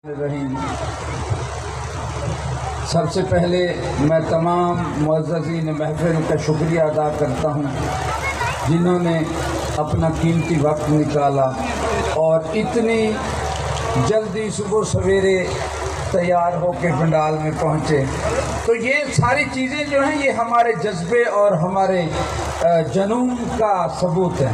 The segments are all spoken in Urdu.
الرحیم۔ سب سے پہلے میں تمام معززین محفل کا شکریہ ادا کرتا ہوں جنہوں نے اپنا قیمتی وقت نکالا اور اتنی جلدی صبح سویرے تیار ہو کے پنڈال میں پہنچے۔ تو یہ ساری چیزیں جو ہیں یہ ہمارے جذبے اور ہمارے جنون کا ثبوت ہے۔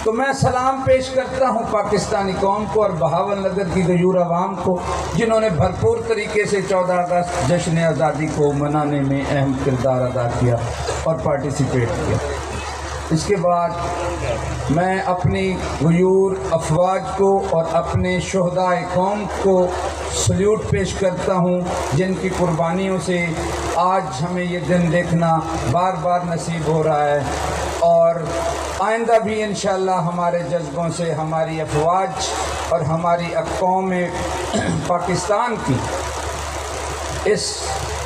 تو میں سلام پیش کرتا ہوں پاکستانی قوم کو اور بہاول نگر کی غیور عوام کو جنہوں نے بھرپور طریقے سے 14 اگست جشن آزادی کو منانے میں اہم کردار ادا کیا اور پارٹیسپیٹ کیا۔ اس کے بعد میں اپنی غیور افواج کو اور اپنے شہدائے قوم کو سلیوٹ پیش کرتا ہوں جن کی قربانیوں سے آج ہمیں یہ دن دیکھنا بار بار نصیب ہو رہا ہے، اور آئندہ بھی انشاءاللہ ہمارے جذبوں سے ہماری افواج اور ہماری قوم پاکستان کی اس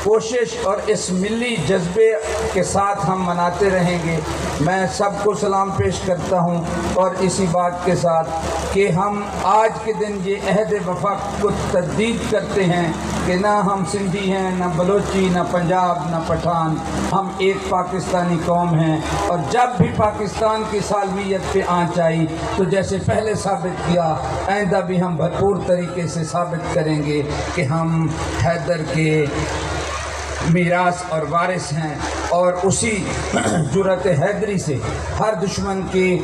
کوشش اور اس ملی جذبے کے ساتھ ہم مناتے رہیں گے۔ میں سب کو سلام پیش کرتا ہوں اور اسی بات کے ساتھ کہ ہم آج کے دن یہ عہد وفا کو تجدید کرتے ہیں کہ نہ ہم سندھی ہیں، نہ بلوچی، نہ پنجاب، نہ پٹھان، ہم ایک پاکستانی قوم ہیں، اور جب بھی پاکستان کی سالمیت پہ آنچ آئی تو جیسے پہلے ثابت کیا آئندہ بھی ہم بھرپور طریقے سے ثابت کریں گے کہ ہم حیدر کے میراث اور وارث ہیں، اور اسی جرأت حیدری سے ہر دشمن کی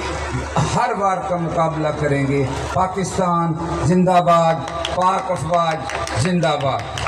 ہر وار کا مقابلہ کریں گے۔ پاکستان زندہ باد، پاک افواج زندہ باد۔